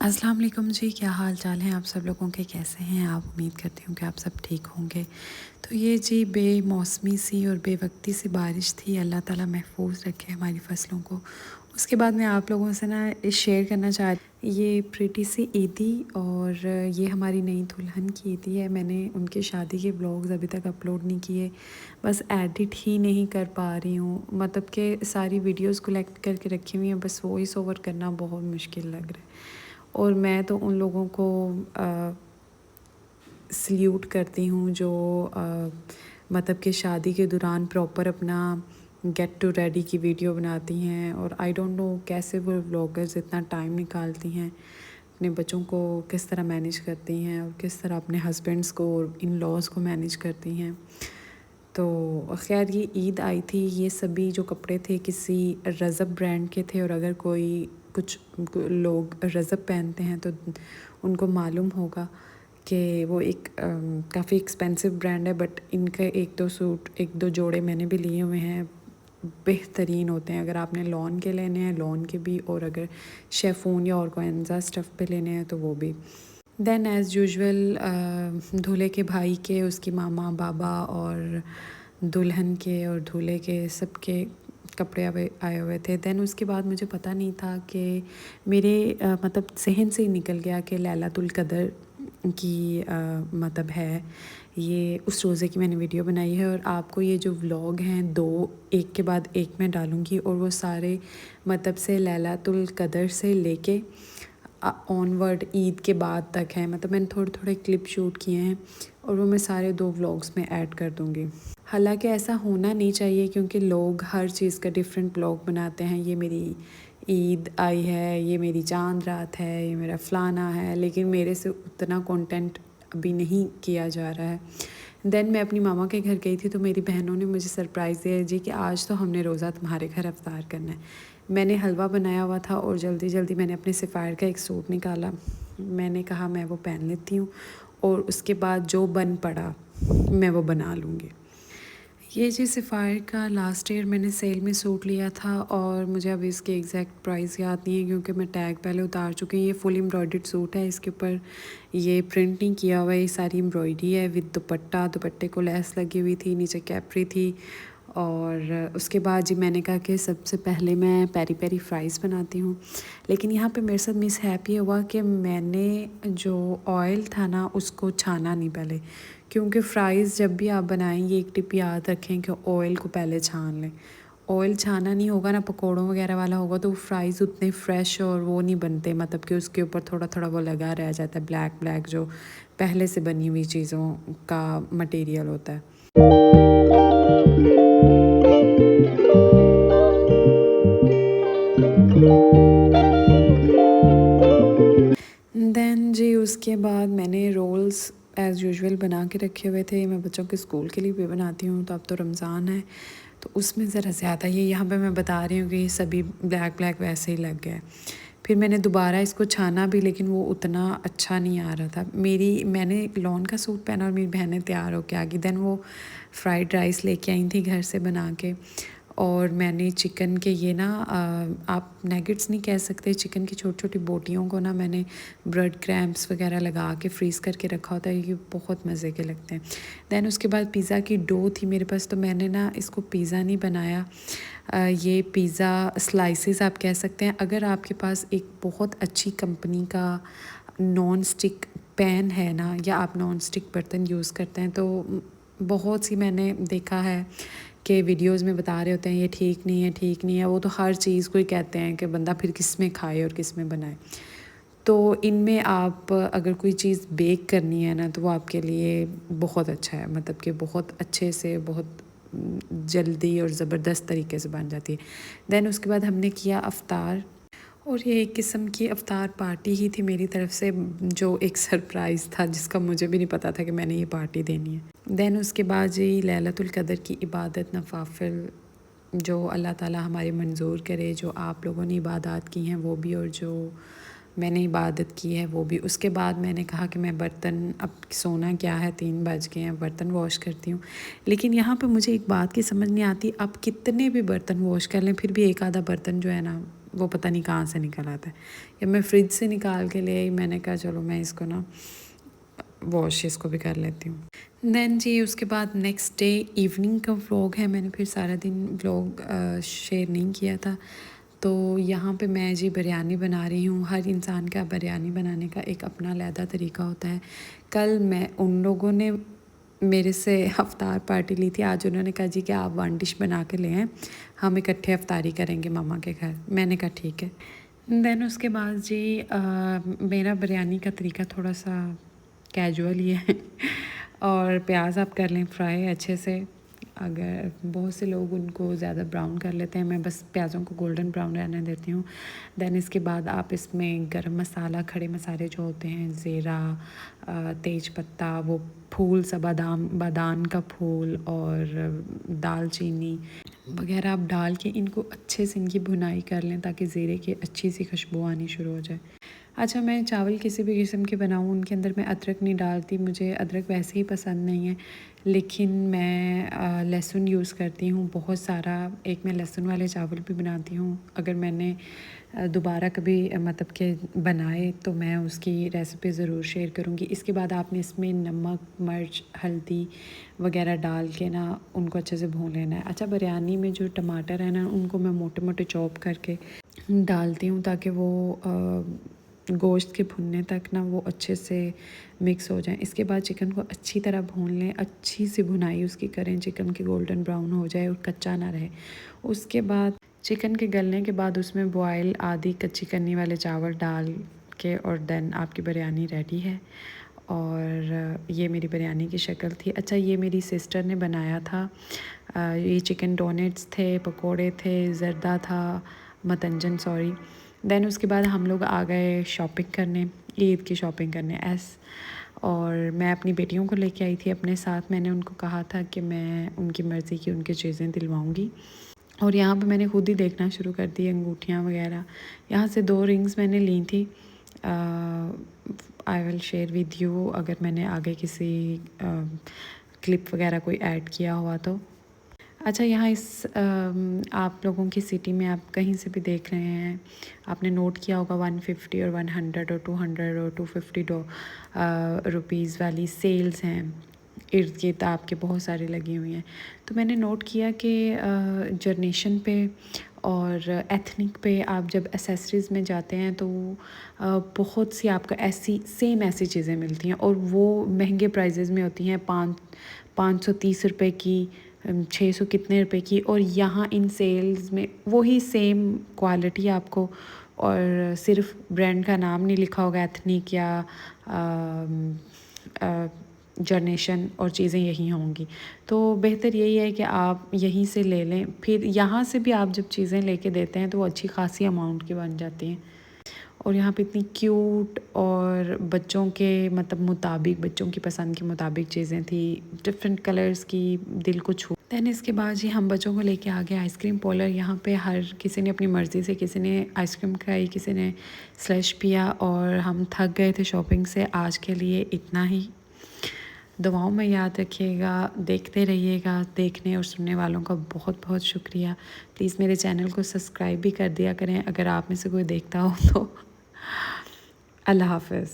अस्सलाम वालेकुम जी, क्या हाल चाल हैं आप सब लोगों के, कैसे हैं आप? उम्मीद करती हूँ कि आप सब ठीक होंगे। तो ये जी बेमौसमी सी और बेवक्ती सी बारिश थी, अल्लाह ताला महफूज रखे हमारी फ़सलों को। उसके बाद मैं आप लोगों से ना शेयर करना चाह ये प्रीटी सी ईदी, और ये हमारी नई दुल्हन की ईदी है। मैंने उनकी शादी के व्लॉग्स अभी तक अपलोड नहीं किए, बस एडिट ही नहीं कर पा रही हूँ। मतलब कि सारी वीडियोस कलेक्ट करके रखी हुई हैं, बस वॉइस ओवर करना बहुत मुश्किल लग रहा है। और मैं तो उन लोगों को सल्यूट करती हूँ जो मतलब कि शादी के दौरान प्रॉपर अपना गेट टू रेडी की वीडियो बनाती हैं। और आई डोंट नो कैसे वो व्लॉगर्स इतना टाइम निकालती हैं, अपने बच्चों को किस तरह मैनेज करती हैं और किस तरह अपने हस्बैंड्स को और इन लॉज़ को मैनेज करती हैं। तो खैर ये ईद आई थी, ये सभी जो कपड़े थे किसी रज़ब ब्रांड के थे, और अगर कोई कुछ लोग रज़ब पहनते हैं तो उनको मालूम होगा कि वो एक काफ़ी एक्सपेंसिव ब्रांड है। बट इनका एक दो सूट, एक दो जोड़े मैंने भी लिए हुए हैं, बेहतरीन होते हैं। अगर आपने लॉन के लेने हैं लॉन के भी, और अगर शेफून या ऑर्गेन्जा स्टफ़ पे लेने हैं तो वो भी। देन एज़ यूजुअल दूल्हे के भाई के, उसकी मामा बाबा और दुल्हन के और दूल्हे के सबके कपड़े आए हुए थे। देन उसके बाद मुझे पता नहीं था कि मेरे मतलब जहन से ही निकल गया कि लैलतुल कदर की मतलब है ये, उस रोज़े की मैंने वीडियो बनाई है। और आपको ये जो व्लॉग हैं दो एक के बाद एक मैं डालूँगी, और वो सारे मतलब से लैलतुल कदर से लेके ऑनवर्ड ईद के बाद तक है। मतलब मैंने थोड़े थोड़े क्लिप शूट किए हैं और वो मैं सारे दो व्लॉग्स में ऐड कर दूँगी। हालांकि ऐसा होना नहीं चाहिए, क्योंकि लोग हर चीज़ का डिफरेंट व्लॉग बनाते हैं। ये मेरी ईद आई है, ये मेरी चांद रात है, ये मेरा फ़लाना है, लेकिन मेरे से उतना कंटेंट अभी नहीं किया जा रहा है। देन मैं अपनी मामा के घर गई थी, तो मेरी बहनों ने मुझे सरप्राइज़ दिया जी कि आज तो हमने रोज़ा तुम्हारे घर अफ्तार करना है। मैंने हलवा बनाया हुआ था और जल्दी जल्दी मैंने अपने सफ़ायर का एक सूट निकाला। मैंने कहा मैं वो पहन लेती हूँ, और उसके बाद जो बन पड़ा मैं वो बना लूँगी। ये जी सफ़ायर का लास्ट ईयर मैंने सेल में सूट लिया था, और मुझे अभी इसकी एग्जैक्ट प्राइस याद नहीं है क्योंकि मैं टैग पहले उतार चुकी हूँ। ये फुल एम्ब्रॉयडर्ड सूट है, इसके ऊपर ये प्रिंट नहीं किया हुआ है, ये सारी एम्ब्रॉयडरी है विद दुपट्टा। दुपट्टे को लेस लगी हुई थी, नीचे कैप्री थी। और उसके बाद जी मैंने कहा कि सबसे पहले मैं पेरी पेरी फ्राइज़ बनाती हूँ। लेकिन यहाँ पे मेरे साथ मिस हैप ये हुआ कि मैंने जो ऑयल था ना उसको छाना नहीं पहले, क्योंकि फ़्राइज़ जब भी आप बनाएं ये एक टिप याद रखें कि ऑयल को पहले छान लें। ऑयल छाना नहीं होगा ना, पकौड़ों वगैरह वाला होगा, तो फ़्राइज़ उतने फ्रेश और वो नहीं बनते। मतलब कि उसके ऊपर थोड़ा थोड़ा वो लगा रह जाता है, ब्लैक ब्लैक जो पहले से बनी हुई चीज़ों का मटेरियल होता है। देन जी उसके बाद मैंने रोल्स एज़ यूजुअल बना के रखे हुए थे। मैं बच्चों के स्कूल के लिए भी बनाती हूँ, तो अब तो रमज़ान है तो उसमें ज़रा ज़्यादा ये यहाँ पे मैं बता रही हूँ कि ये सभी ब्लैक ब्लैक वैसे ही लग गए। फिर मैंने दोबारा इसको छाना भी, लेकिन वो उतना अच्छा नहीं आ रहा था। मैंने लॉन का सूट पहना और मेरी बहनें तैयार होके आ गई। देन वो फ्राइड राइस लेके आई थी घर से बना के, और मैंने चिकन के ये ना आप नैगेट्स नहीं कह सकते, चिकन की छोटी छोटी बोटियों को ना मैंने ब्रेड क्रैम्प्स वगैरह लगा के फ्रीज़ करके रखा होता है, ये बहुत मज़े के लगते हैं। दैन उसके बाद पिज़्ज़ा की डो थी मेरे पास, तो मैंने ना इसको पिज़्ज़ा नहीं बनाया, ये पिज़्ज़ा स्लाइसेस आप कह सकते हैं। अगर आपके पास एक बहुत अच्छी कंपनी का नॉन स्टिक पैन है ना, या आप नॉन स्टिक बर्तन यूज़ करते हैं, तो बहुत सी मैंने देखा है कि वीडियोस में बता रहे होते हैं ये ठीक नहीं है, ठीक नहीं है। वो तो हर चीज़ को ही कहते हैं कि बंदा फिर किस में खाए और किस में बनाए। तो इनमें आप अगर कोई चीज़ बेक करनी है ना, तो वो आपके लिए बहुत अच्छा है। मतलब कि बहुत अच्छे से, बहुत जल्दी और ज़बरदस्त तरीके से बन जाती है। देन उसके बाद हमने किया अफ्तार, और ये एक किस्म की अफ्तार पार्टी ही थी मेरी तरफ से, जो एक सरप्राइज़ था जिसका मुझे भी नहीं पता था कि मैंने ये पार्टी देनी है। देन उसके बाद जी लैलतुल कदर की इबादत नफाफिल जो अल्लाह ताला हमारी मंजूर करे, जो आप लोगों ने इबादत की हैं वो भी, और जो मैंने इबादत की है वो भी। उसके बाद मैंने कहा कि मैं बर्तन, अब सोना क्या है, 3 बज गए हैं, बर्तन वॉश करती हूँ। लेकिन यहाँ पे मुझे एक बात की समझ नहीं आती, आप कितने भी बर्तन वॉश कर लें फिर भी एक आधा बर्तन जो है ना वो पता नहीं कहाँ से निकल आता है, या मैं फ्रिज से निकाल के ले आई, मैंने कहा चलो मैं इसको ना वॉश इसको भी कर लेती हूँ। देन जी उसके बाद नेक्स्ट डे इवनिंग का व्लॉग है, मैंने फिर सारा दिन व्लॉग शेयर नहीं किया था। तो यहाँ पे मैं जी बिरयानी बना रही हूँ। हर इंसान का बिरयानी बनाने का एक अपना अलग तरीका होता है। कल मैं उन लोगों ने मेरे से अफ्तार पार्टी ली थी, आज उन्होंने कहा जी कि आप 1 डिश बना के ले आएँ, हम इकट्ठे अफ्तारी करेंगे मामा के घर। मैंने कहा ठीक है। देन उसके बाद जी मेरा बिरयानी का तरीका थोड़ा सा कैजुअल ही है और प्याज आप कर लें फ्राई अच्छे से। अगर बहुत से लोग उनको ज़्यादा ब्राउन कर लेते हैं, मैं बस प्याज़ों को गोल्डन ब्राउन रहने देती हूँ। देन इसके बाद आप इसमें गरम मसाला, खड़े मसाले जो होते हैं, ज़ीरा, तेज पत्ता, वो फूल सा बादाम का फूल और दालचीनी वगैरह आप डाल के इनको अच्छे से इनकी भुनाई कर लें ताकि ज़ीरे की अच्छी सी खुशबू आनी शुरू हो जाए। अच्छा, मैं चावल किसी भी किस्म के बनाऊँ उनके अंदर मैं अदरक नहीं डालती, मुझे अदरक वैसे ही पसंद नहीं है, लेकिन मैं लहसुन यूज़ करती हूँ बहुत सारा। एक मैं लहसुन वाले चावल भी बनाती हूँ, अगर मैंने दोबारा कभी मतलब के बनाए तो मैं उसकी रेसिपी ज़रूर शेयर करूँगी। इसके बाद आपने इसमें नमक, मिर्च, हल्दी वगैरह डाल के ना उनको अच्छे से भून लेना है। अच्छा, बिरयानी में जो टमाटर है ना उनको मैं मोटे मोटे चॉप करके डालती हूँ ताकि वो गोश्त के भुनने तक ना वो अच्छे से मिक्स हो जाए। इसके बाद चिकन को अच्छी तरह भून लें, अच्छी सी भुनाई उसकी करें, चिकन की गोल्डन ब्राउन हो जाए और कच्चा ना रहे। उसके बाद चिकन के गलने के बाद उसमें बॉयल आधी कच्ची कन्नी वाले चावल डाल के और देन आपकी बिरयानी रेडी है। और ये मेरी बिरयानी की शक्ल थी। अच्छा, ये मेरी सिस्टर ने बनाया था। ये चिकन डोनेट्स थे, पकोड़े थे, ज़र्दा था, मतंजन सॉरी। देन उसके बाद हम लोग आ गए शॉपिंग करने, ईद की शॉपिंग करने और मैं अपनी बेटियों को लेके आई थी अपने साथ। मैंने उनको कहा था कि मैं उनकी मर्ज़ी की उनकी चीज़ें दिलवाऊंगी और यहाँ पे मैंने खुद ही देखना शुरू कर दी, अंगूठियाँ वगैरह। यहाँ से 2 रिंग्स मैंने ली थी। I will share with you अगर मैंने आगे किसी क्लिप वगैरह कोई ऐड किया हुआ तो। अच्छा, यहाँ आप लोगों की सिटी में आप कहीं से भी देख रहे हैं, आपने नोट किया होगा 150 और 100 और 200 और 250 रुपीज़ वाली सेल्स हैं इर्द गिर्द आपके बहुत सारी लगी हुई हैं। तो मैंने नोट किया कि जनरेशन पे और एथनिक पे आप जब एसेसरीज़ में जाते हैं तो बहुत सी आपको ऐसी चीज़ें मिलती हैं और वो महंगे प्राइजेज़ में होती हैं। 530 रुपये की, 600 कितने रुपए की, और यहाँ इन सेल्स में वही सेम क्वालिटी आपको और सिर्फ ब्रांड का नाम नहीं लिखा होगा, एथनिक या जनरेशन, और चीज़ें यही होंगी। तो बेहतर यही है कि आप यहीं से ले लें। फिर यहाँ से भी आप जब चीज़ें लेके देते हैं तो वो अच्छी खासी अमाउंट की बन जाती हैं। और यहाँ पे इतनी क्यूट और बच्चों के मतलब मुताबिक, बच्चों की पसंद के मुताबिक चीज़ें थी, डिफरेंट कलर्स की, दिल को छू। दैन इसके बाद जी हम बच्चों को लेके आ गए आइसक्रीम पार्लर। यहाँ पे हर किसी ने अपनी मर्ज़ी से, किसी ने आइसक्रीम खाई, किसी ने स्लश पिया और हम थक गए थे शॉपिंग से। आज के लिए इतना ही। दुआओं में याद रखिएगा, देखते रहिएगा। देखने और सुनने वालों का बहुत बहुत शुक्रिया। प्लीज़ मेरे चैनल को सब्सक्राइब भी कर दिया करें अगर आप में से कोई देखता हो तो। अल्लाह हाफ़िज़।